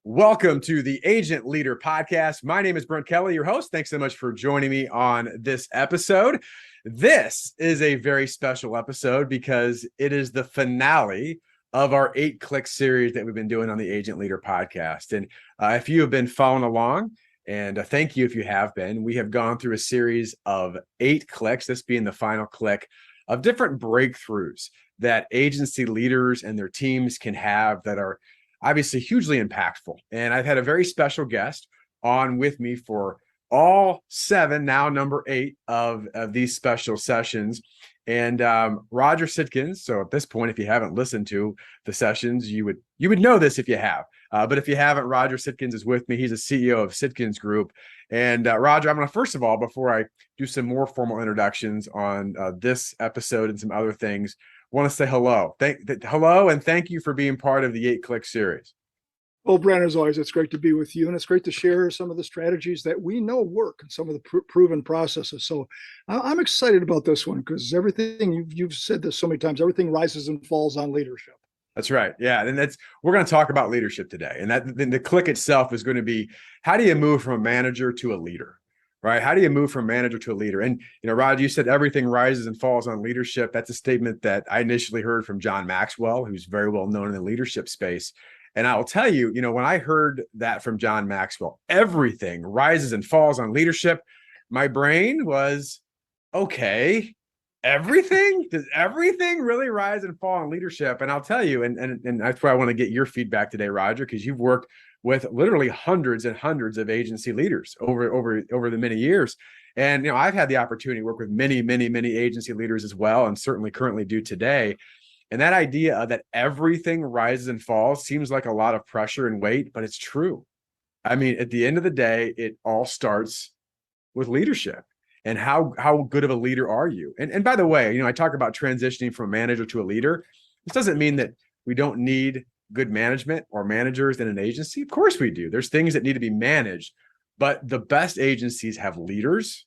Welcome to the Agent Leader Podcast. My name is Brent Kelly, your host. Thanks so much for joining me on this episode. This is a very special episode because it is the finale of our 8-click series that we've been doing on the Agent Leader Podcast. And if you have been following along, and thank you if you have been, we have gone through a series of 8 clicks, this being the final click, of different breakthroughs that agency leaders and their teams can have that are obviously hugely impactful. And I've had a very special guest on with me for all 7, now number 8 of these special sessions. And Roger Sitkins. So at this point, if you haven't listened to the sessions, you would know this if you have. But if you haven't, Roger Sitkins is with me. He's a CEO of Sitkins Group. And Roger, I'm going to first of all, before I do some more formal introductions on this episode and some other things, want to say hello. Hello, and thank you for being part of the 8-click series. Well, Brent, as always, it's great to be with you, and it's great to share some of the strategies that we know work and some of the proven processes. So I'm excited about this one because everything you've said this so many times, everything rises and falls on leadership. That's right. Yeah. And we're going to talk about leadership today. And then the click itself is going to be, how do you move from a manager to a leader? Right? How do you move from manager to a leader? And, Rod, you said everything rises and falls on leadership. That's a statement that I initially heard from John Maxwell, who's very well known in the leadership space. And I will tell you, when I heard that from John Maxwell, everything rises and falls on leadership, my brain was, okay, does everything really rise and fall on leadership? And I'll tell you, and that's why I want to get your feedback today, Roger, because you've worked with literally hundreds and hundreds of agency leaders over the many years. And, I've had the opportunity to work with many agency leaders as well, and certainly currently do today. And that idea that everything rises and falls seems like a lot of pressure and weight, but it's true. I mean, at the end of the day, it all starts with leadership. And how good of a leader are you? And by the way, I talk about transitioning from a manager to a leader. This doesn't mean that we don't need good management or managers in an agency. Of course we do. There's things that need to be managed, but the best agencies have leaders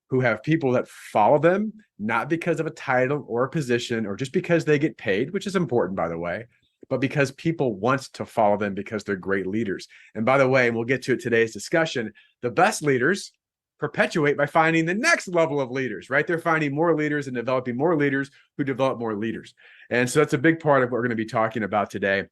who have people that follow them, not because of a title or a position or just because they get paid, which is important, by the way, but because people want to follow them because they're great leaders. And by the way, we'll get to it today's discussion, the best leaders perpetuate by finding the next level of leaders, right? They're finding more leaders and developing more leaders who develop more leaders. And so that's a big part of what we're going to be talking about today.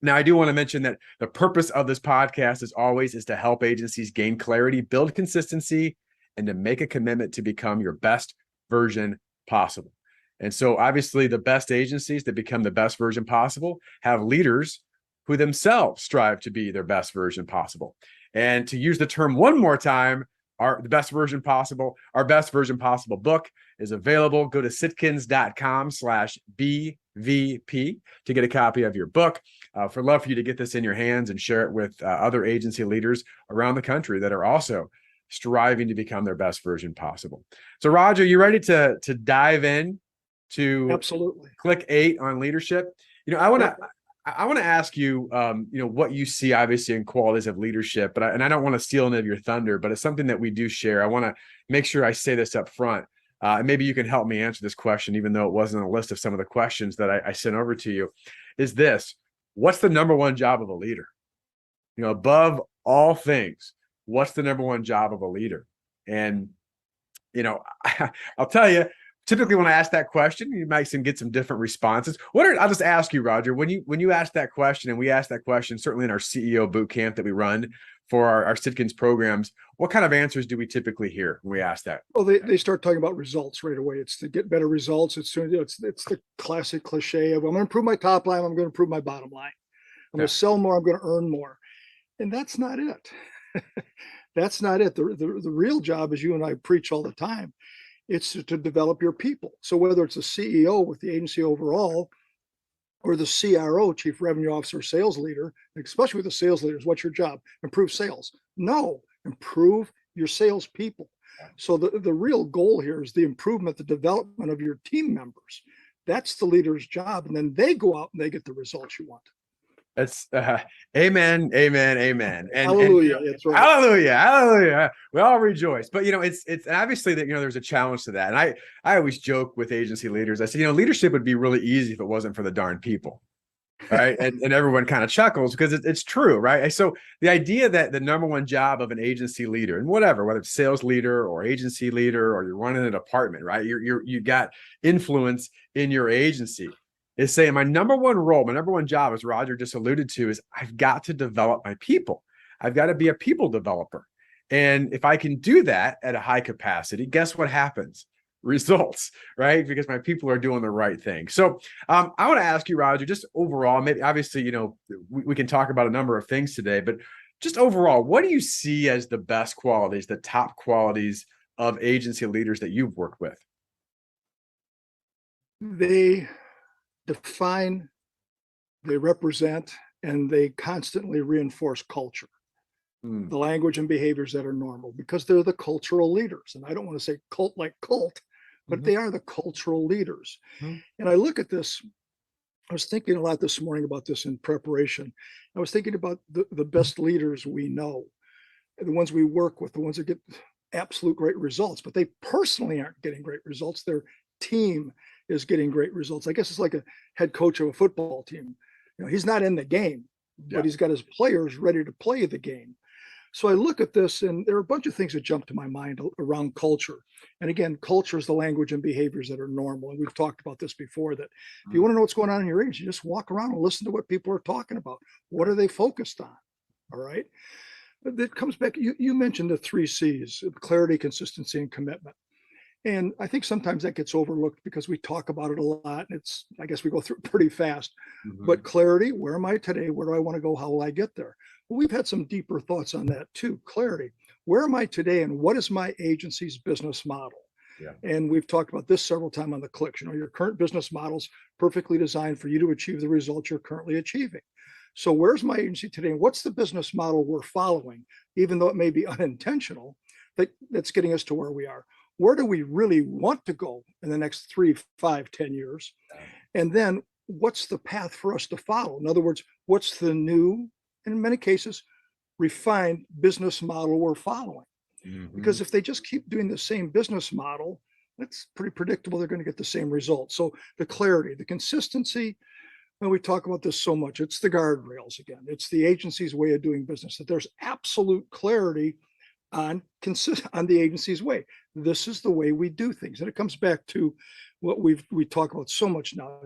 Now, I do want to mention that the purpose of this podcast, as always, is to help agencies gain clarity, build consistency, and to make a commitment to become your best version possible. And so obviously the best agencies that become the best version possible have leaders who themselves strive to be their best version possible. And to use the term one more time, our best version possible book is available. Go to sitkins.com/BVP to get a copy of your book. For love for you to get this in your hands and share it with other agency leaders around the country that are also striving to become their best version possible. So, Roger, you ready to dive in to Absolutely click 8 on leadership? I want to ask you, what you see obviously in qualities of leadership, but I don't want to steal any of your thunder, but it's something that we do share. I want to make sure I say this up front. And maybe you can help me answer this question, even though it wasn't on a list of some of the questions that I sent over to you. Is this, what's the number one job of a leader? Above all things, what's the number one job of a leader? And, I'll tell you, typically when I ask that question, you might get some different responses. I'll just ask you, Roger, when you ask that question, and we ask that question, certainly in our CEO boot camp that we run for our Sitkins programs, what kind of answers do we typically hear when we ask that? Well, they start talking about results right away. It's to get better results. It's the classic cliche of, I'm going to improve my top line, I'm going to improve my bottom line. I'm going to sell more, I'm going to earn more. And that's not it. That's not it. The real job, as you and I preach all the time, it's to develop your people. So whether it's a CEO with the agency overall or the CRO, Chief Revenue Officer, sales leader, especially with the sales leaders, what's your job? Improve sales. No, improve your sales people. So the real goal here is the improvement, the development of your team members. That's the leader's job. And then they go out and they get the results you want. That's amen. And hallelujah. That's right. Hallelujah. We all rejoice. But it's obviously that there's a challenge to that. And I always joke with agency leaders. I say, leadership would be really easy if it wasn't for the darn people. Right. And everyone kind of chuckles because it's true. Right. So the idea that the number one job of an agency leader and whether it's sales leader or agency leader, or you're running a department, right? You got influence in your agency, is saying my number one role, my number one job, as Roger just alluded to, is I've got to develop my people. I've got to be a people developer. And if I can do that at a high capacity, guess what happens? Results, right? Because my people are doing the right thing. So I want to ask you, Roger, just overall, maybe obviously, we can talk about a number of things today, but just overall, what do you see as the best qualities, the top qualities of agency leaders that you've worked with? They define, they represent, and they constantly reinforce culture, the language and behaviors that are normal, because they're the cultural leaders. And I don't want to say cult like cult, but they are the cultural leaders. And I look at this, I was thinking a lot this morning about this in preparation. I was thinking about the best leaders we know, the ones we work with, the ones that get absolute great results, but they personally aren't getting great results. Their team is getting great results. I guess it's like a head coach of a football team. He's not in the game, but he's got his players ready to play the game. So I look at this, and there are a bunch of things that jump to my mind around culture. And again, culture is the language and behaviors that are normal. And we've talked about this before, that if you want to know what's going on in your agency, just walk around and listen to what people are talking about. What are they focused on? All right. But it comes back, you mentioned the 3 C's: clarity, consistency, and commitment. And I think sometimes that gets overlooked because we talk about it a lot. And I guess we go through it pretty fast. But clarity, where am I today? Where do I want to go? How will I get there? Well, we've had some deeper thoughts on that too. Clarity, where am I today? And what is my agency's business model? And we've talked about this several times on the clicks. Your current business model's perfectly designed for you to achieve the results you're currently achieving. So where's my agency today? And what's the business model we're following, even though it may be unintentional, that's getting us to where we are? Where do we really want to go in the next 3, 5, 10 years? And then what's the path for us to follow? In other words, what's the new, and in many cases, refined business model we're following? Because if they just keep doing the same business model, that's pretty predictable. They're going to get the same results. So the clarity, the consistency, and we talk about this so much, it's the guardrails again. It's the agency's way of doing business, that there's absolute clarity on the agency's way. This is the way we do things. And it comes back to what we talk about so much now.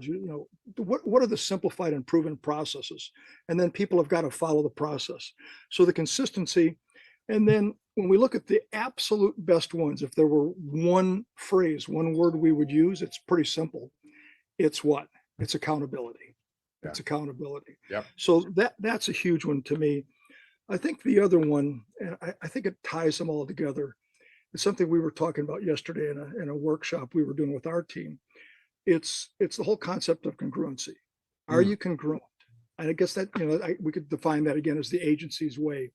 What are the simplified and proven processes? And then people have got to follow the process. So the consistency. And then when we look at the absolute best ones, if there were one phrase, one word we would use, it's pretty simple. It's what? It's accountability. It's accountability. So that's a huge one to me. I think the other one, and I think it ties them all together, it's something we were talking about yesterday in a workshop we were doing with our team. It's the whole concept of congruency. Are you congruent? And I guess that, we could define that again as the agency's way.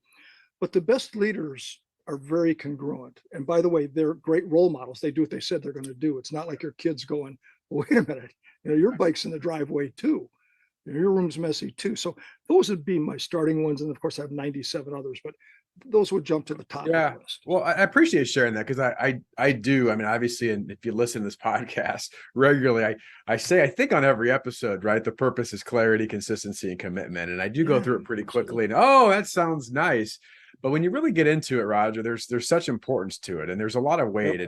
But the best leaders are very congruent. And by the way, they're great role models. They do what they said they're going to do. It's not like your kids going, well, wait a minute, your bike's in the driveway too. Your room's messy too. So those would be my starting ones. And of course I have 97 others, but those would jump to the top of the list. Well, I appreciate sharing that, because I do. I mean, obviously, and if you listen to this podcast regularly, I say, I think on every episode, right, the purpose is clarity, consistency, and commitment. And I do go through it pretty quickly. And that sounds nice. But when you really get into it, Roger, there's such importance to it, and there's a lot of weight.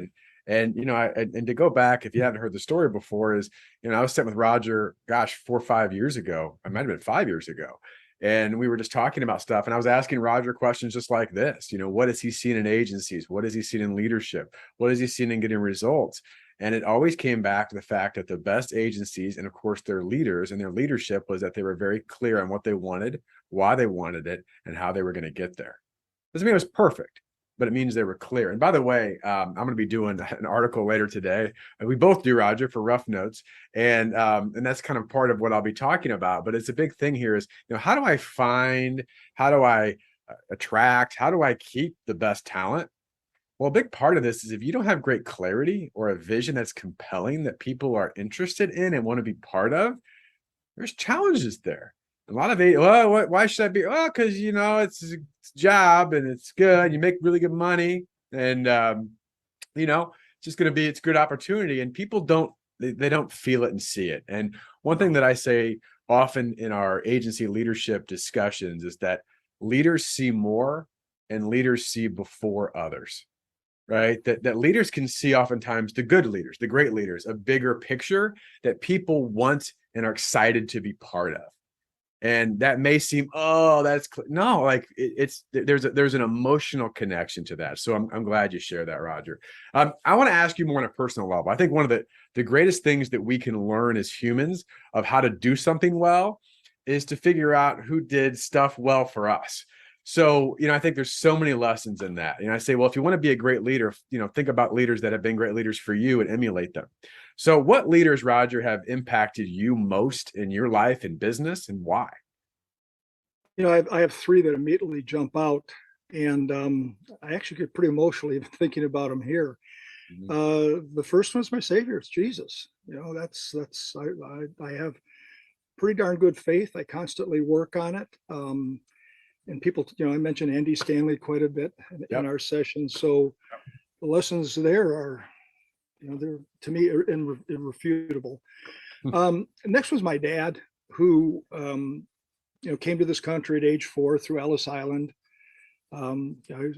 And to go back, if you haven't heard the story before, is I was sitting with Roger, 4 or 5 years ago. I might have been 5 years ago. And we were just talking about stuff. And I was asking Roger questions just like this. What has he seen in agencies? What has he seen in leadership? What has he seen in getting results? And it always came back to the fact that the best agencies, and of course their leaders and their leadership, was that they were very clear on what they wanted, why they wanted it, and how they were going to get there. Doesn't mean it was perfect, but it means they were clear. And by the way, I'm going to be doing an article later today. We both do, Roger, for Rough Notes. And that's kind of part of what I'll be talking about. But it's a big thing here is, how do I find, how do I attract, how do I keep the best talent? Well, a big part of this is if you don't have great clarity or a vision that's compelling that people are interested in and want to be part of, there's challenges there. A lot of it, why should I be? Because, it's a job and it's good. You make really good money. And, it's just going to be, it's a good opportunity. And people they don't feel it and see it. And one thing that I say often in our agency leadership discussions is that leaders see more and leaders see before others, right? That leaders can see oftentimes, the good leaders, the great leaders, a bigger picture that people want and are excited to be part of. And that may seem, oh, no, like there's an emotional connection to that. So I'm glad you share that, Roger. I want to ask you more on a personal level. I think one of the greatest things that we can learn as humans of how to do something well is to figure out who did stuff well for us. So, I think there's so many lessons in that. I say, well, if you want to be a great leader, think about leaders that have been great leaders for you and emulate them. So what leaders, Roger, have impacted you most in your life and business, and why? I have three that immediately jump out, and I actually get pretty emotional even thinking about them here. The first one is my Savior. It's Jesus. I have pretty darn good faith. I constantly work on it. And people, I mentioned Andy Stanley quite a bit in our sessions. So the lessons there are, they're to me irrefutable. Next was my dad, who, came to this country at age 4 through Ellis Island. I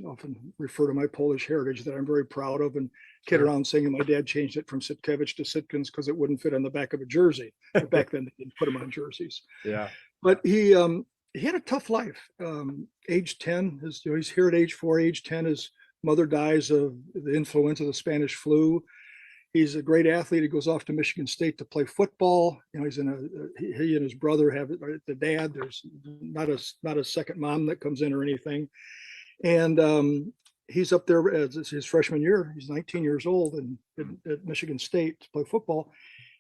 often refer to my Polish heritage that I'm very proud of, and kid around saying my dad changed it from Sitkevich to Sitkins because it wouldn't fit on the back of a jersey. But back then they didn't put them on jerseys. Yeah. But he had a tough life. Age 10, he's here at age 4. Age 10, his mother dies of the influenza, the Spanish flu. He's a great athlete. He goes off to Michigan State to play football. He and his brother have the dad. There's not a second mom that comes in or anything. And he's up there as his freshman year. He's 19 years old and at Michigan State to play football.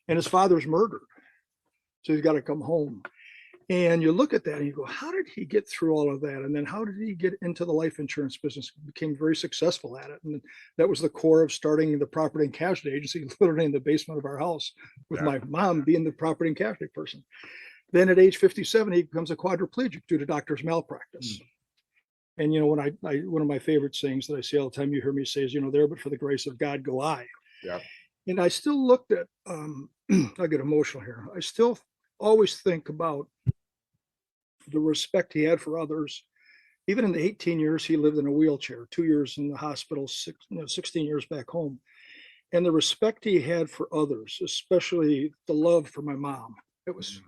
And his father's murdered. So he's got to come home. And you look at that and you go, how did he get through all of that? And then how did he get into the life insurance business? He became very successful at it. And that was the core of starting the property and casualty agency, literally in the basement of our house, with my mom being the property and casualty person. Then at age 57, he becomes a quadriplegic due to doctor's malpractice. And, when one of my favorite sayings that I say all the time, you hear me say is, there, but for the grace of God, go I. Yeah. And I still looked at, I get emotional here. I still always think about the respect he had for others. Even in the 18 years he lived in a wheelchair, 2 years in the hospital, 16 years back home. And the respect he had for others, especially the love for my mom, that was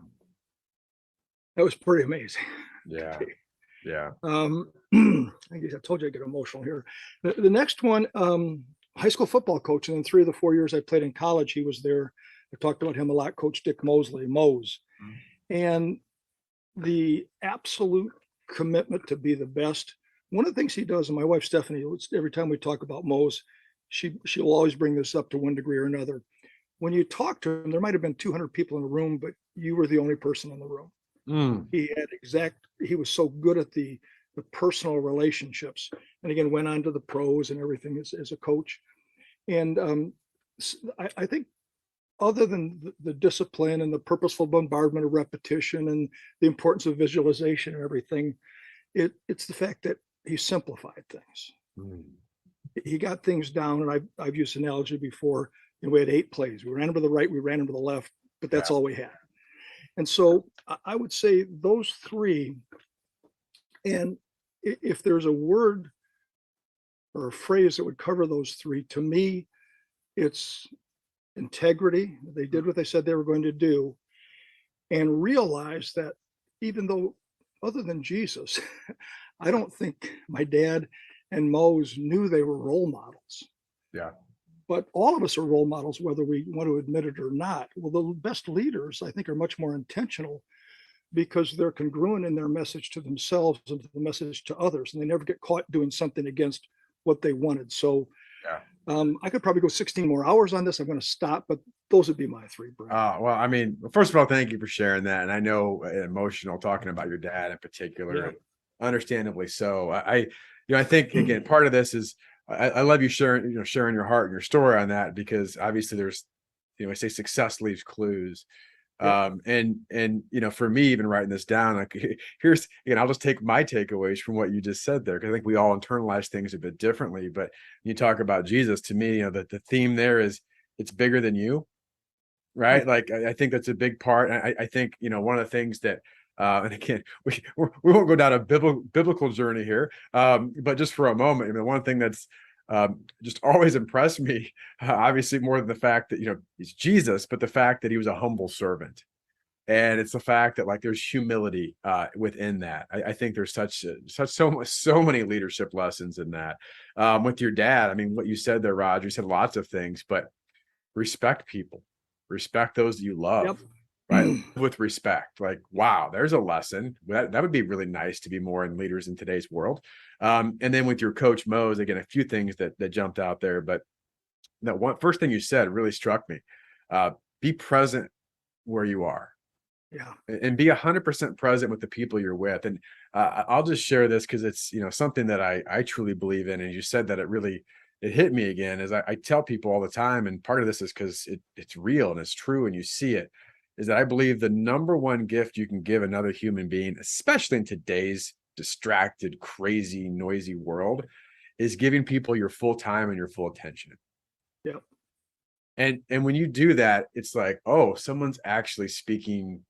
pretty amazing. Yeah. Yeah. I guess I told you I get emotional here. The next one, high school football coach, and then 3 of the 4 years I played in college, he was there. I talked about him a lot, Coach Dick Mosley, Mose. And the absolute commitment to be the best. One of the things he does, and my wife Stephanie, every time we talk about Mose, she'll always bring this up to one degree or another. When you talk to him, there might have been 200 people in the room, but you were the only person in the room. He was so good at the personal relationships, and again went on to the pros and everything as a coach. And I think, other than the discipline and the purposeful bombardment of repetition and the importance of visualization and everything, it's the fact that he simplified things. He got things down, and I've used analogy before. We had 8 plays. We ran them to the right, we ran them to the left, but that's all we had. And so I would say those 3. And if there's a word or a phrase that would cover those 3, to me, it's integrity. They did what they said they were going to do, and realize that even though, other than Jesus, I don't think my dad and Mose knew they were role models. Yeah. But all of us are role models, whether we want to admit it or not. Well, the best leaders, I think, are much more intentional because they're congruent in their message to themselves and to the message to others, and they never get caught doing something against what they wanted. So I could probably go 16 more hours on this. I'm going to stop, but those would be my 3, Brent. Well, I mean, first of all, thank you for sharing that. And I know emotional talking about your dad in particular, and understandably so. I think, again, part of this is I love you sharing your heart and your story on that, because obviously there's, I say success leaves clues. And for me, even writing this down, like here's, again, I'll just take my takeaways from what you just said there, because I think we all internalize things a bit differently. But you talk about Jesus, to me, the theme there is, it's bigger than you. right? Like, I think that's a big part. And I think, one of the things that, and again, we won't go down a biblical journey here, but just for a moment, I mean, one thing that's just always impressed me, obviously more than the fact that, he's Jesus, but the fact that he was a humble servant. And it's the fact that like there's humility within that. I think there's so many leadership lessons in that. With your dad, I mean, what you said there, Roger, you said lots of things, but respect people, respect those that you love, Yep. right? With respect. Like, wow, there's a lesson. That would be really nice to be more in leaders in today's world. And then with your coach Mose, again, a few things that jumped out there, but that one first thing you said really struck me. Be present where you are. Yeah. And be 100% present with the people you're with. And I'll just share this because it's, something that I truly believe in. And you said that it hit me again, as I tell people all the time. And part of this is because it's real and it's true and you see it, is that I believe the number one gift you can give another human being, especially in today's distracted, crazy, noisy world, is giving people your full time and your full attention. Yeah. And when you do that, it's like, oh, someone's actually speaking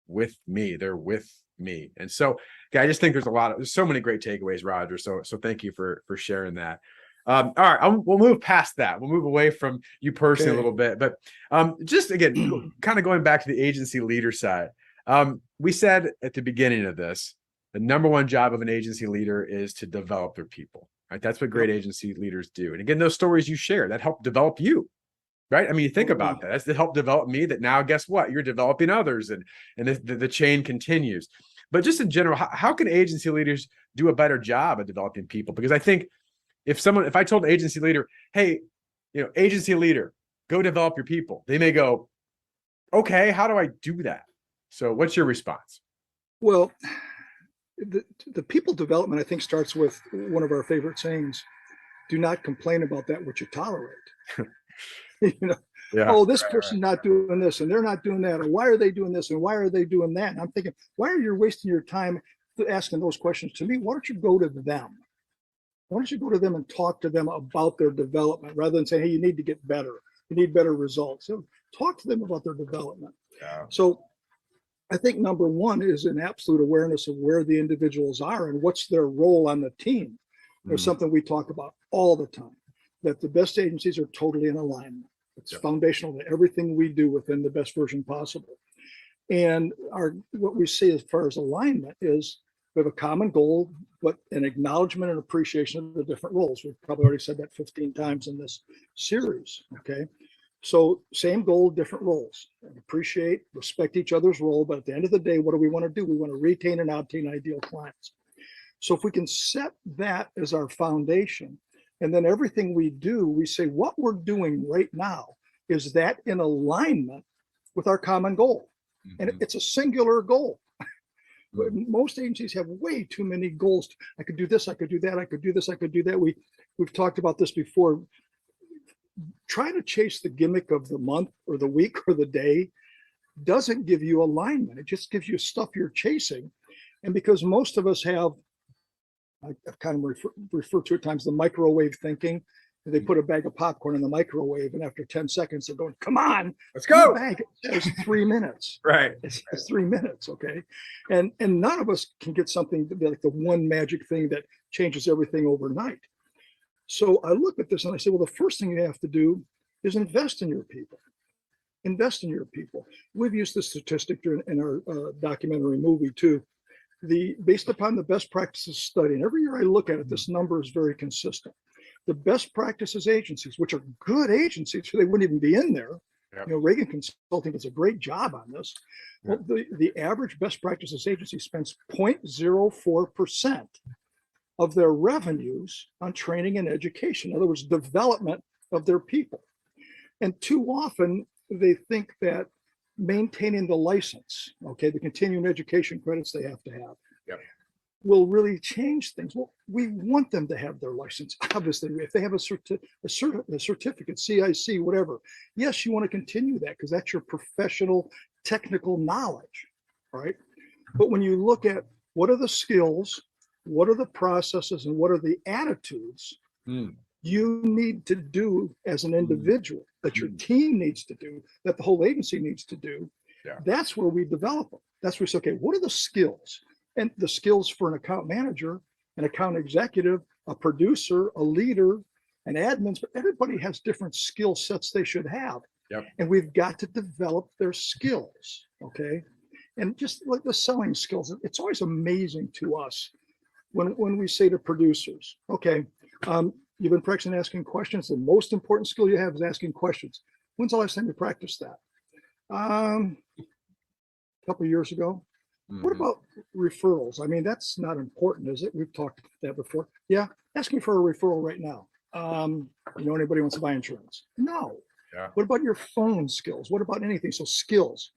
with me. They're with me. And so, I just think there's so many great takeaways, Roger. So thank you for sharing that. All right, we'll move past that. We'll move away from you personally a little bit, but just again, kind of going back to the agency leader side. We said at the beginning of this, the number one job of an agency leader is to develop their people, right? That's what great agency leaders do. And again, those stories you share that help develop you. Right. I mean, you think about that. That's to help develop me, that now guess what? You're developing others and the chain continues. But just in general, how can agency leaders do a better job at developing people? Because I think if I told an agency leader, hey, agency leader, go develop your people, they may go, okay, how do I do that? So what's your response? Well, the people development, I think, starts with one of our favorite sayings: do not complain about that which you tolerate. Oh, this person's not doing this and they're not doing that, or why are they doing this and why are they doing that? And I'm thinking, why are you wasting your time asking those questions to me? Why don't you go to them? Why don't you go to them and talk to them about their development, rather than saying, hey, you need to get better, you need better results? So talk to them about their development. So I think number one is an absolute awareness of where the individuals are and what's their role on the team. There's something we talk about all the time, that the best agencies are totally in alignment. It's foundational to everything we do within the best version possible. And what we see as far as alignment is we have a common goal, but an acknowledgement and appreciation of the different roles. We've probably already said that 15 times in this series. Okay. So same goal, different roles. Appreciate, respect each other's role. But at the end of the day, what do we want to do? We want to retain and obtain ideal clients. So if we can set that as our foundation, and then everything we do, we say what we're doing right now, is that in alignment with our common goal? And it's a singular goal. Most agencies have way too many goals. I could do this, I could do that, I could do this, I could do that. We've talked about this before. Trying to chase the gimmick of the month or the week or the day doesn't give you alignment. It just gives you stuff you're chasing. And because most of us have, I've kind of referred to at times, the microwave thinking. They put a bag of popcorn in the microwave, and after 10 seconds, they're going, come on, let's go. It's 3 minutes. Right. It's 3 minutes. Okay. And none of us can get something to be like the one magic thing that changes everything overnight. So I look at this and I say, well, the first thing you have to do is invest in your people. Invest in your people. We've used this statistic in our documentary movie too. Based upon the best practices study, and every year I look at it, this number is very consistent. The best practices agencies, which are good agencies, so they wouldn't even be in there. Reagan Consulting does a great job on this. Well, the average best practices agency spends 0.04% of their revenues on training and education. In other words, development of their people. And too often they think that maintaining the license, the continuing education credits they have to have, will really change things. Well, we want them to have their license. Obviously, if they have a certificate, CIC, whatever, yes, you want to continue that because that's your professional technical knowledge, right? But when you look at what are the skills, what are the processes, and what are the attitudes, you need to do as an individual, that your team needs to do, that the whole agency needs to do. Yeah. That's where we develop them. That's where we say, okay, what are the skills? And the skills for an account manager, an account executive, a producer, a leader, an admin, but everybody has different skill sets they should have. Yep. And we've got to develop their skills. Okay. And just like the selling skills, it's always amazing to us when we say to producers, okay, you've been practicing asking questions. The most important skill you have is asking questions. When's the last time you practiced that? A couple of years ago. What about referrals? I mean, that's not important, is it? We've talked about that before. Yeah, ask me for a referral right now. You know, anybody wants to buy insurance? No. Yeah. What about your phone skills? What about anything? So skills.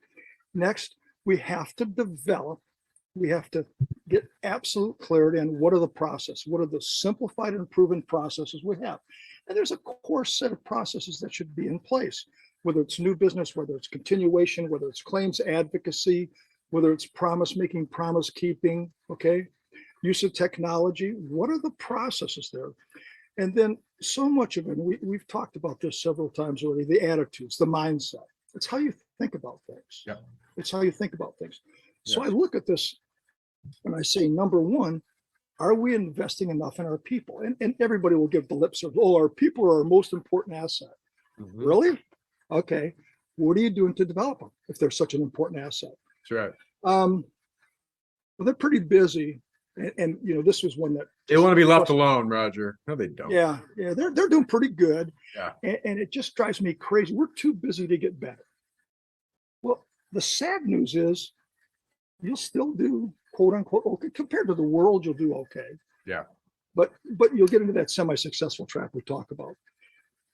Next, we have to develop, we have to get absolute clarity on what are the processes, what are the simplified and proven processes we have. And there's a core set of processes that should be in place, whether it's new business, whether it's continuation, whether it's claims advocacy, whether it's promise making, promise keeping, okay? Use of technology, what are the processes there? And then so much of it, we've talked about this several times already, the attitudes, the mindset. It's how you think about things. Yeah. It's how you think about things. So Yes. I look at this and I say, number one, are we investing enough in our people? And everybody will give the lip service, oh, our people are our most important asset. Really? Okay. What are you doing to develop them if they're such an important asset? That's right. Well, they're pretty busy. And you know, this was one that They want to be left alone, Roger. No, they don't. yeah, they're doing pretty good. Yeah. And it just drives me crazy. We're too busy to get better. Well, the sad news is you'll still do quote unquote okay. Compared to the world, you'll do okay. Yeah. But you'll get into that semi-successful trap we talk about.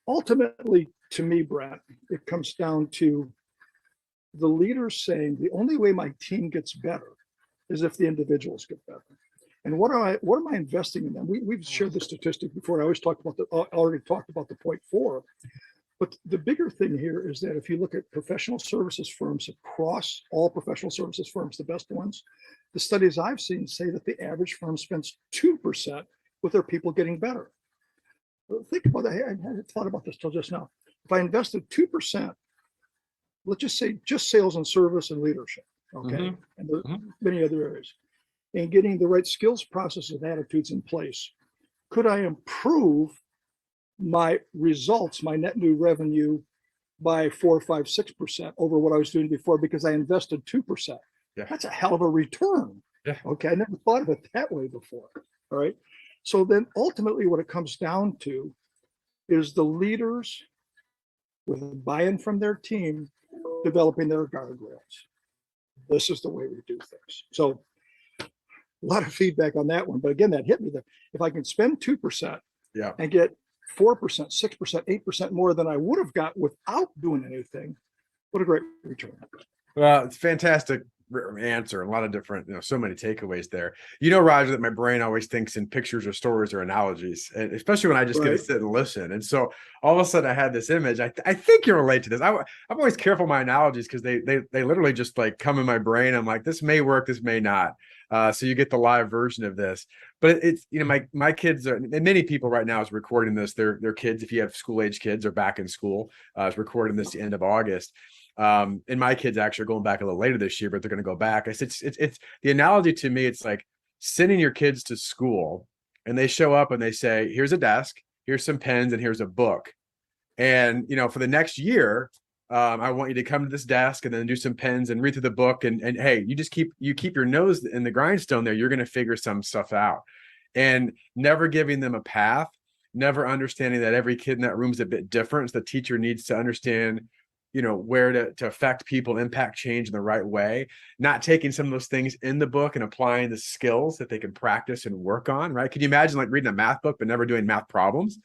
Ultimately, to me, Brent, it comes down to the leaders saying the only way my team gets better is if the individuals get better. And what am I investing in them? We've shared the statistic before. I always talked about already talked about the 0.4. But the bigger thing here is that if you look at professional services firms across all professional services firms, the best ones, the studies I've seen say that the average firm spends 2% with their people getting better. Think about that. I hadn't thought about this till just now. If I invested 2%, let's just say just sales and service and leadership, okay, and there are many other areas, and getting the right skills, processes, and attitudes in place, could I improve my results, my net new revenue, by 4, 5, 6% over what I was doing before because I invested 2%? Yeah. That's a hell of a return. Yeah. Okay, I never thought of it that way before. All right. So then ultimately what it comes down to is the leaders with buy-in from their team developing their guardrails. This is the way we do things. So a lot of feedback on that one. But again, that hit me that if I can spend 2% and get 4%, 6%, 8% more than I would have got without doing anything, what a great return. Well, it's fantastic answer. A lot of different, so many takeaways there. Roger, that my brain always thinks in pictures or stories or analogies, and especially when I just get to sit and listen. And so all of a sudden I had this image. I think you relate to this. I'm always careful with my analogies because they literally just like come in my brain. I'm like, this may work, this may not. So you get the live version of this. But it's, my kids are, and many people right now is recording this. Their kids, if you have school age kids, are back in school. Is recording this the end of August. And my kids actually are going back a little later this year, but they're going to go back. I said, it's the analogy to me. It's like sending your kids to school and they show up and they say, here's a desk, here's some pens, and here's a book. And, for the next year, I want you to come to this desk and then do some pens and read through the book. And hey, you just keep your nose in the grindstone there. You're going to figure some stuff out, and never giving them a path, never understanding that every kid in that room is a bit different. So the teacher needs to understand where to affect people, impact change in the right way, not taking some of those things in the book and applying the skills that they can practice and work on, right? Can you imagine like reading a math book, but never doing math problems,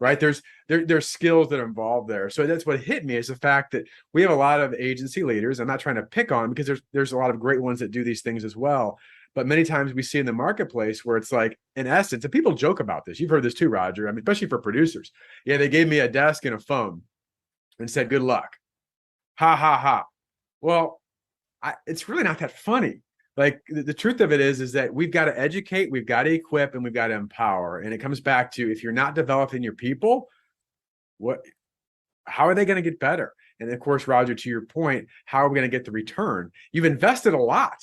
right? There's skills that are involved there. So that's what hit me, is the fact that we have a lot of agency leaders. I'm not trying to pick on, because there's a lot of great ones that do these things as well. But many times we see in the marketplace where it's like, in essence, and people joke about this. You've heard this too, Roger. I mean, especially for producers. Yeah, they gave me a desk and a phone and said, good luck. Ha, ha, ha. Well, it's really not that funny. Like the truth of it is that we've got to educate, we've got to equip, and we've got to empower. And it comes back to, if you're not developing your people, how are they going to get better? And of course, Roger, to your point, how are we going to get the return? You've invested a lot,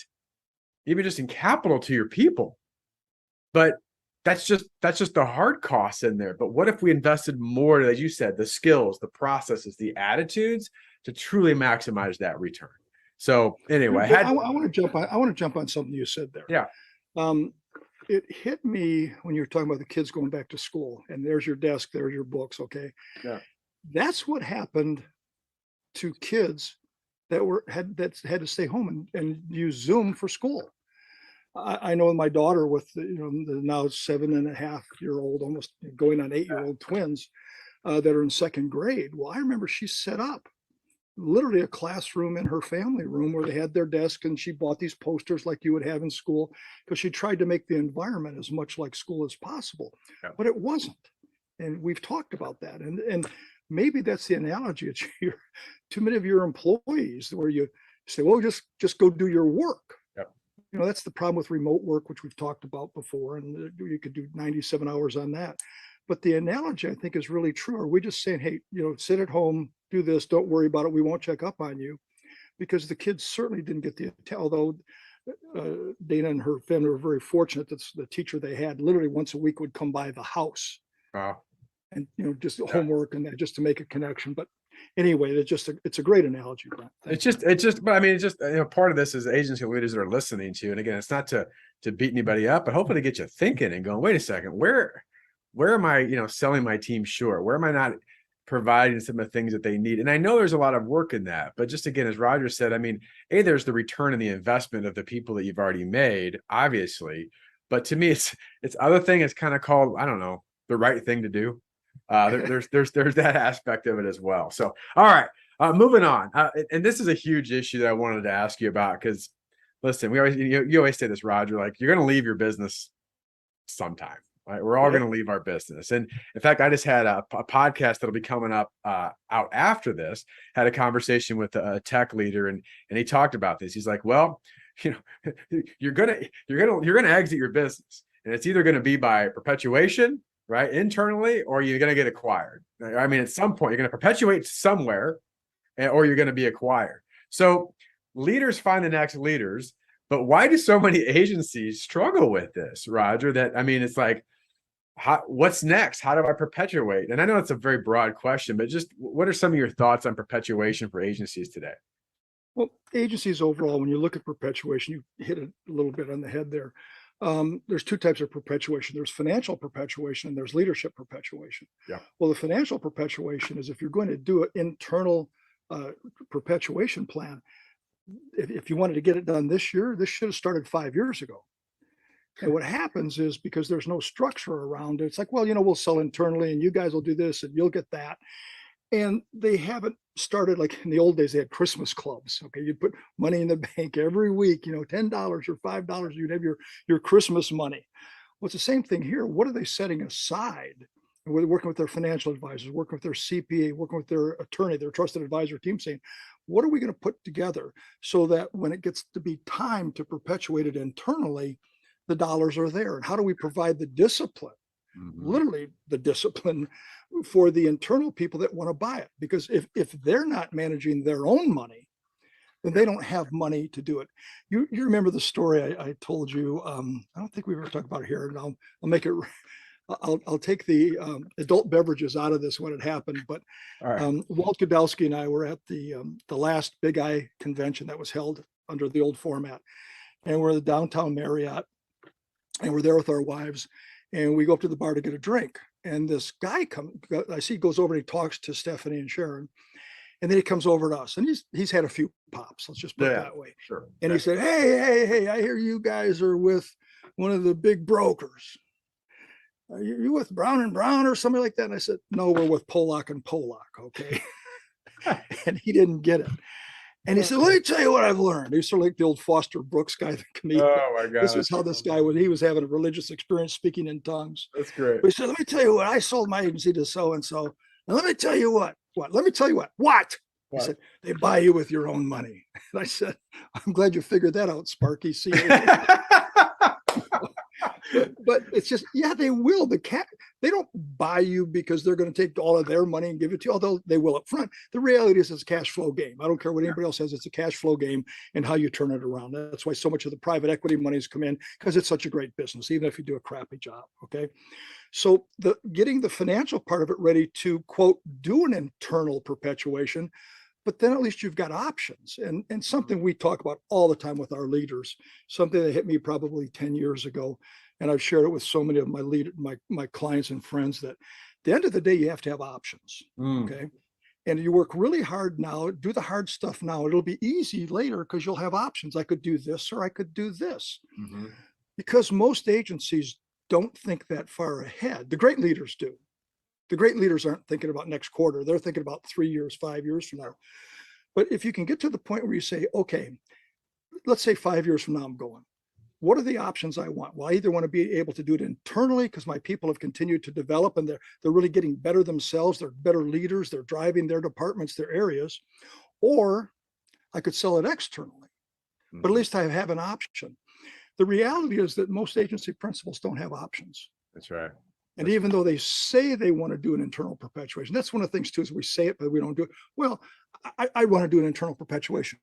even just in capital to your people, but that's just the hard costs in there. But what if we invested more, as you said, the skills, the processes, the attitudes to truly maximize that return? So anyway, I want to jump on something you said there. Yeah. It hit me when you were talking about the kids going back to school, and there's your desk, there's your books. Okay. Yeah. That's what happened to kids that had to stay home and use Zoom for school. I know my daughter with the now 7.5-year-old, almost going on 8-year-old twins that are in second grade. Well, I remember she set up literally a classroom in her family room where they had their desk, and she bought these posters like you would have in school, because she tried to make the environment as much like school as possible. Yeah. But it wasn't. And we've talked about that. And maybe that's the analogy. It's too many of your employees where you say, well, just go do your work. Yep. That's the problem with remote work, which we've talked about before, and you could do 97 hours on that. But the analogy, I think, is really true. Are we just saying, hey, sit at home, do this, don't worry about it, we won't check up on you? Because the kids certainly didn't get although Dana and her family were very fortunate that the teacher they had literally once a week would come by the house. Wow. And just homework and that, just to make a connection. But anyway, it's a great analogy, Brent. But I mean, it's just part of this is agency leaders that are listening to, and again, it's not to beat anybody up, but hopefully to get you thinking and going, wait a second, where am I, selling my team short? Where am I not providing some of the things that they need? And I know there's a lot of work in that, but just again, as Roger said, I mean, there's the return on the investment of the people that you've already made, obviously, but to me, it's other thing. It's kind of called, I don't know, the right thing to do. There's that aspect of it as well. So, all right, moving on. And this is a huge issue that I wanted to ask you about, because listen, we always, you always say this, Roger, like you're going to leave your business sometime, right? We're all going to leave our business. And in fact, I just had a podcast that'll be coming up out after this, had a conversation with a tech leader, and he talked about this. He's like, well, you're going to exit your business, and it's either going to be by perpetuation, right, internally, or you're going to get acquired. I mean, at some point, you're going to perpetuate somewhere, or you're going to be acquired. So leaders find the next leaders, but why do so many agencies struggle with this, Roger? That, I mean, it's like, what's next? How do I perpetuate? And I know it's a very broad question, but just what are some of your thoughts on perpetuation for agencies today? Well, agencies overall, when you look at perpetuation, you hit it a little bit on the head there. There's two types of perpetuation. There's financial perpetuation and there's leadership perpetuation. Yeah. Well, the financial perpetuation is if you're going to do an internal perpetuation plan, if you wanted to get it done this year, this should have started 5 years ago. And what happens is, because there's no structure around it, it's like, well, we'll sell internally and you guys will do this and you'll get that. And they haven't started, like in the old days, they had Christmas clubs. Okay, you'd put money in the bank every week, $10 or $5, you'd have your Christmas money. Well, it's the same thing here. What are they setting aside? And we're working with their financial advisors, working with their CPA, working with their attorney, their trusted advisor team, saying, what are we going to put together so that when it gets to be time to perpetuate it internally, the dollars are there? And how do we provide the discipline, literally the discipline, for the internal people that want to buy it? Because if they're not managing their own money, then they don't have money to do it. You remember the story I told you? I don't think we've ever talked about it here, and I'll make it. I'll take the adult beverages out of this when it happened. But Walt Godowski and I were at the last Big I convention that was held under the old format, and we're at the downtown Marriott, and we're there with our wives, and we go up to the bar to get a drink. And this guy goes over and he talks to Stephanie and Sharon, and then he comes over to us, and he's had a few pops. Let's just put it that way. Sure. And he said, hey, I hear you guys are with one of the big brokers. Are you with Brown and Brown or something like that? And I said, no, we're with Polak and Polak. Okay. And he didn't get it. And he said, let me tell you what I've learned. He's sort of like the old Foster Brooks guy, the comedian. Oh my God. This is how this guy he was having a religious experience speaking in tongues. That's great. But he said, let me tell you what, I sold my agency to so-and-so. And let me tell you what? Let me tell you what? He What? said, they buy you with your own money. And I said, I'm glad you figured that out, Sparky. See, but it's just, yeah, they will. They don't buy you because they're going to take all of their money and give it to you, although they will up front. The reality is it's a cash flow game. I don't care what anybody else says. It's a cash flow game and how you turn it around. That's why so much of the private equity monies come in, because it's such a great business, even if you do a crappy job. Okay. So getting the financial part of it ready to, quote, do an internal perpetuation, but then at least you've got options. And something we talk about all the time with our leaders, something that hit me probably 10 years ago. And I've shared it with so many of my clients and friends, that at the end of the day, you have to have options. Okay. And you work really hard now, do the hard stuff now. It'll be easy later because you'll have options. I could do this, or I could do this. Because most agencies don't think that far ahead. The great leaders do. The great leaders aren't thinking about next quarter. They're thinking about 3 years, 5 years from now. But if you can get to the point where you say, okay, let's say 5 years from now, I'm going, what are the options I want? Well, I either want to be able to do it internally because my people have continued to develop and they're really getting better themselves. They're better leaders. They're driving their departments, their areas, or I could sell it externally, but at least I have an option. The reality is that most agency principals don't have options. That's right. And even though they say they want to do an internal perpetuation, that's one of the things too, is we say it, but we don't do it. Well, I want to do an internal perpetuation.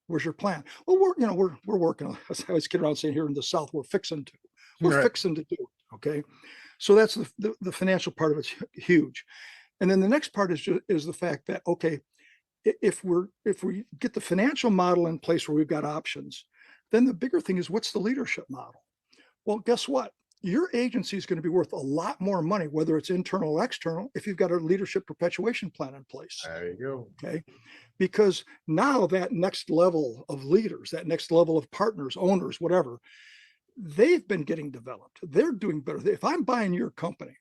Where's your plan? Well, we're working on, as I always kid around saying, here in the South, we're fixing to do it. Okay. So that's the financial part of it's huge. And then the next part is the fact that, okay, if we get the financial model in place where we've got options, then the bigger thing is, what's the leadership model? Well, guess what? Your agency is going to be worth a lot more money, whether it's internal or external, if you've got a leadership perpetuation plan in place. There you go. Okay. Because now that next level of leaders, that next level of partners, owners, whatever, they've been getting developed. They're doing better. If I'm buying your company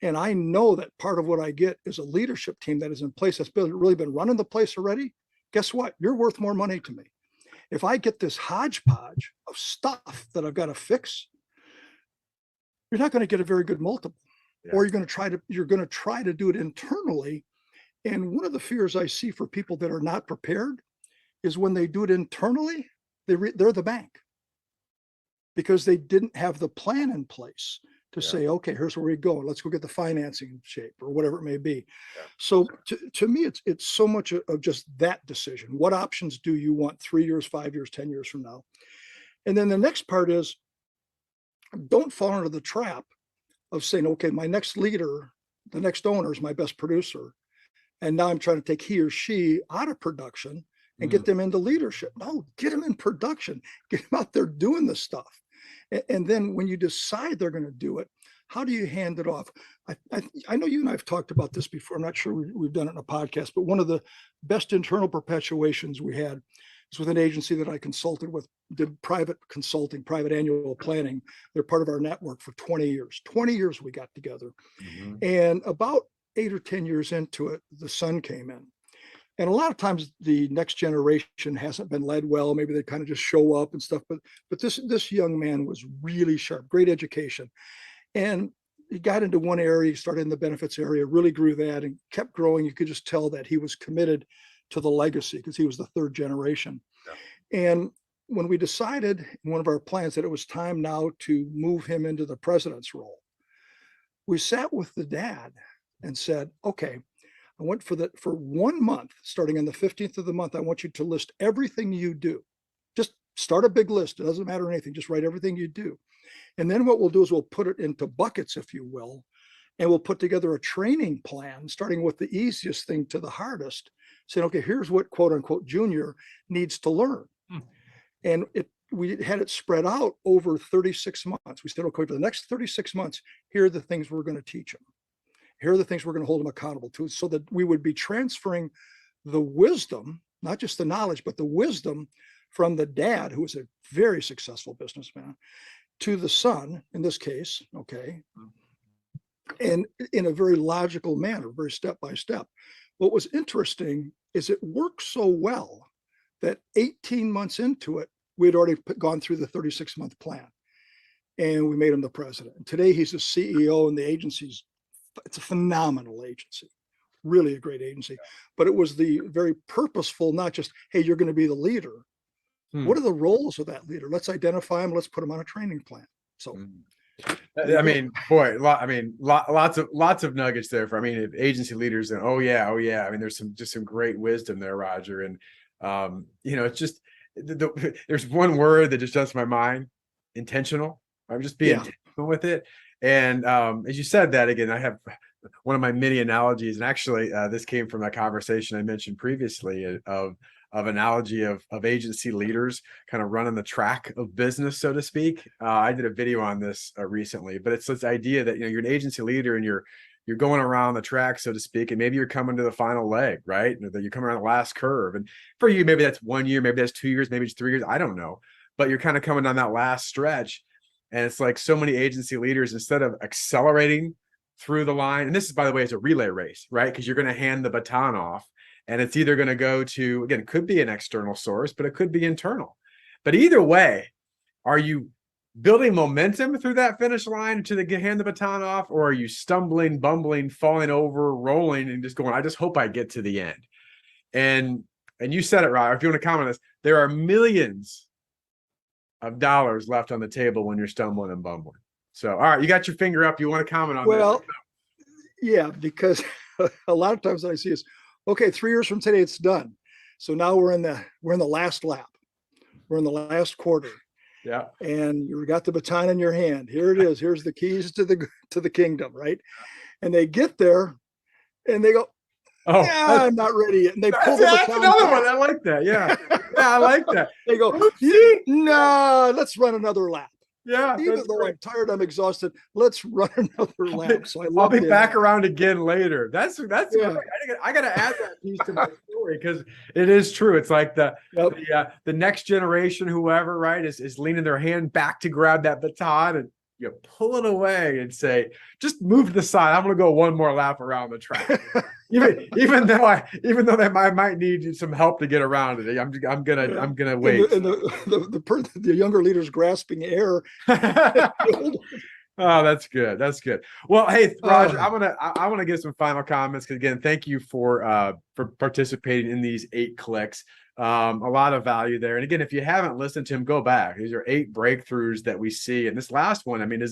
and I know that part of what I get is a leadership team that is in place, that's really been running the place already, guess what? You're worth more money to me. If I get this hodgepodge of stuff that I've got to fix, you're not going to get a very good multiple. Or you're going to try to do it internally. And one of the fears I see for people that are not prepared is when they do it internally, they're the bank, because they didn't have the plan in place to say, okay, here's where we go. Let's go get the financing in shape, or whatever it may be. So to me, it's so much of just that decision. What options do you want 3 years, 5 years, 10 years from now? And then the next part is, don't fall into the trap of saying, okay, my next leader, the next owner is my best producer. And now I'm trying to take he or she out of production and get them into leadership. No, get them in production, get them out there doing the stuff. And then when you decide they're going to do it, how do you hand it off? I know you and I have talked about this before. I'm not sure we've done it in a podcast, but one of the best internal perpetuations we had is with an agency that I consulted with, did private consulting, private annual planning. They're part of our network for 20 years. 20 years we got together. And about 8 or 10 years into it, the son came in. And a lot of times the next generation hasn't been led well. Maybe they kind of just show up and stuff. But this young man was really sharp, great education. And he got into one area, he started in the benefits area, really grew that and kept growing. You could just tell that he was committed to the legacy because he was the third generation. And when we decided in one of our plans that it was time now to move him into the president's role, we sat with the dad and said, okay, I want for 1 month, starting on the 15th of the month, I want you to list everything you do. Just start a big list. It doesn't matter anything. Just write everything you do. And then what we'll do is we'll put it into buckets, if you will, and we'll put together a training plan, starting with the easiest thing to the hardest, saying, okay, here's what quote unquote junior needs to learn. And we had it spread out over 36 months. We said, okay, for the next 36 months, here are the things we're going to teach them. Here are the things we're going to hold them accountable to, so that we would be transferring the wisdom, not just the knowledge, but the wisdom from the dad, who was a very successful businessman, to the son, in this case, okay, and in a very logical manner, very step by step. What was interesting is it worked so well that 18 months into it, we had already gone through the 36-month plan, and we made him the president. And today he's the CEO, and the agency's, it's a phenomenal agency, really a great agency, but it was the very purposeful, not just, hey, you're going to be the leader. What are the roles of that leader? Let's identify them. Let's put them on a training plan. So, I mean, boy, lots of nuggets there for, I mean, agency leaders, and oh yeah. I mean, there's some great wisdom there, Roger. And it's just there's one word that just jumps to my mind: intentional. I'm just being intentional with it. And as you said that, again, I have one of my many analogies, and actually this came from a conversation I mentioned previously of analogy of agency leaders kind of running the track of business, so to speak. I did a video on this recently, but it's this idea that, you're an agency leader and you're going around the track, so to speak, and maybe you're coming to the final leg, right? That you're coming around the last curve. And for you, maybe that's 1 year, maybe that's 2 years, maybe it's 3 years. I don't know, but you're kind of coming on that last stretch. And it's like so many agency leaders, instead of accelerating through the line, and this is, by the way, it's a relay race, right? Because you're going to hand the baton off. And it's either going to go to, again, it could be an external source, but it could be internal. But either way, are you building momentum through that finish line to hand the baton off, or are you stumbling, bumbling, falling over, rolling, and just going, I just hope I get to the end? And you said it, Rob. If you want to comment on this, there are millions of dollars left on the table when you're stumbling and bumbling. So, all right, you got your finger up. You want to comment on well, this? Yeah, because a lot of times what I see is, okay, 3 years from today, it's done. So now we're in the last lap. We're in the last quarter. Yeah. And you got the baton in your hand. Here it is. Here's the keys to the kingdom, right? And they get there and they go, oh, yeah, I'm not ready yet. And they pull the baton. That's another one. I like that. Yeah. I like that. They go, no, let's run another lap. Yeah. Even though I'm tired, I'm exhausted, let's run another lap. So I'll be back around again later. That's great. I got to add that piece to my story, because it is true. It's like the next generation, whoever, right, is leaning their hand back to grab that baton, and you pull it away and say, just move to the side. I'm going to go one more lap around the track. even though I might need some help to get around it. I'm gonna wait. And the younger leader's grasping air. Oh, that's good. That's good. Well, hey, Roger, I want to give some final comments, because again, thank you for participating in these 8 clicks. A lot of value there. And again, if you haven't listened to him, go back. These are 8 breakthroughs that we see. And this last one, I mean,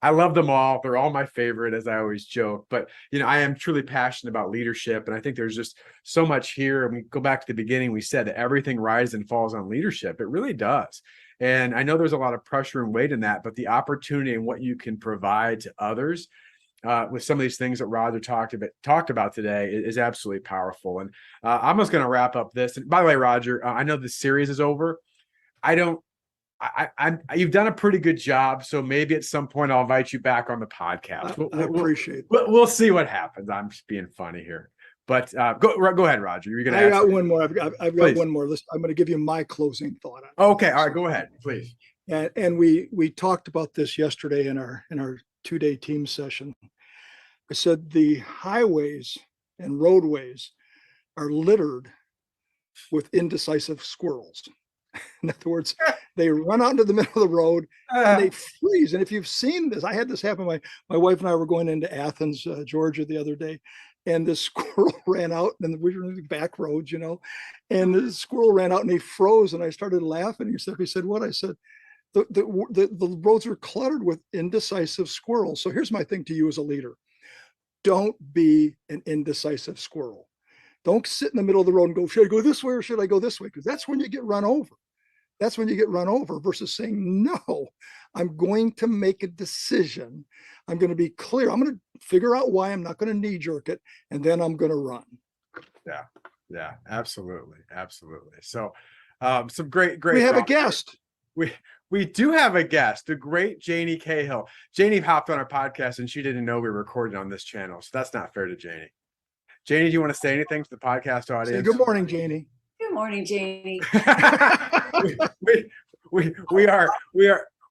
I love them all. They're all my favorite, as I always joke. But, I am truly passionate about leadership. And I think there's just so much here. And we go back to the beginning. We said that everything rises and falls on leadership. It really does. And I know there's a lot of pressure and weight in that, but the opportunity and what you can provide to others with some of these things that Roger talked about today is absolutely powerful. And I'm just going to wrap up this. And by the way, Roger, I know the series is over. You've done a pretty good job. So maybe at some point I'll invite you back on the podcast. I appreciate it. We'll see what happens. I'm just being funny here. But go ahead, Roger. You're going to ask. I got one more. I've got one more. I'm going to give you my closing thought. Okay. All right. Go ahead, please. And we talked about this yesterday in our 2-day team session. I said the highways and roadways are littered with indecisive squirrels. In other words, they run out into the middle of the road and they freeze. And if you've seen this, I had this happen. My wife and I were going into Athens, Georgia, the other day, and this squirrel ran out, and we were in the back roads, and the squirrel ran out and he froze, and I started laughing. He said, what? I said, the roads are cluttered with indecisive squirrels. So here's my thing to you as a leader. Don't be an indecisive squirrel. Don't sit in the middle of the road and go, should I go this way or should I go this way? Because that's when you get run over. That's when you get run over, versus saying, no, I'm going to make a decision. I'm going to be clear. I'm going to figure out why. I'm not going to knee jerk it. And then I'm going to run. Yeah, absolutely. So some great. We have a guest. We do have a guest, the great Janie Cahill. Janie hopped on our podcast and she didn't know we were recording on this channel. So that's not fair to Janie. Janie, do you want to say anything to the podcast audience? Say good morning, Janie. Good morning, Janie.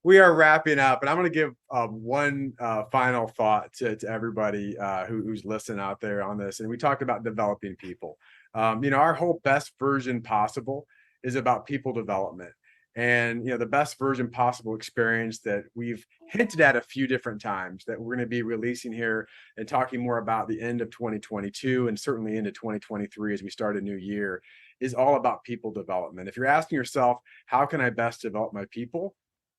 we are wrapping up, and I'm going to give one final thought to everybody who's listening out there on this. And we talked about developing people. Our whole best version possible is about people development. And the best version possible experience that we've hinted at a few different times that we're going to be releasing here and talking more about the end of 2022 and certainly into 2023 as we start a new year is all about people development. If you're asking yourself, how can I best develop my people?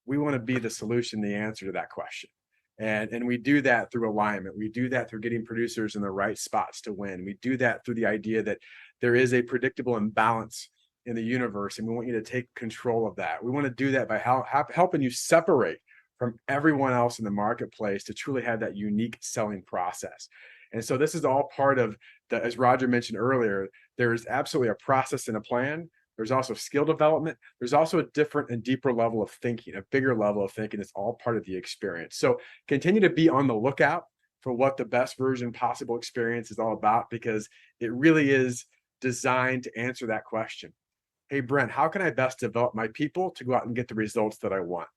We want to be the solution, the answer to that question. And we do that through alignment. We do that through getting producers in the right spots to win. We do that through the idea that there is a predictable imbalance in the universe, and we want you to take control of that. We want to do that by helping you separate from everyone else in the marketplace to truly have that unique selling process. And so this is all part of as Roger mentioned earlier, there's absolutely a process and a plan. There's also skill development. There's also a different and deeper level of thinking, a bigger level of thinking. It's all part of the experience. So continue to be on the lookout for what the best version possible experience is all about, because it really is designed to answer that question. Hey, Brent, how can I best develop my people to go out and get the results that I want?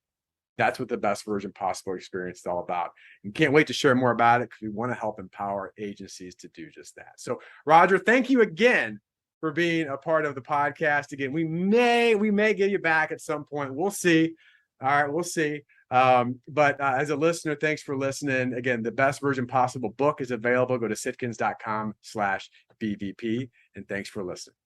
That's what the best version possible experience is all about. And can't wait to share more about it because we want to help empower agencies to do just that. So, Roger, thank you again for being a part of the podcast. Again, we may get you back at some point. We'll see. All right, we'll see. But as a listener, thanks for listening. Again, the best version possible book is available. Go to sitkins.com/BVP. And thanks for listening.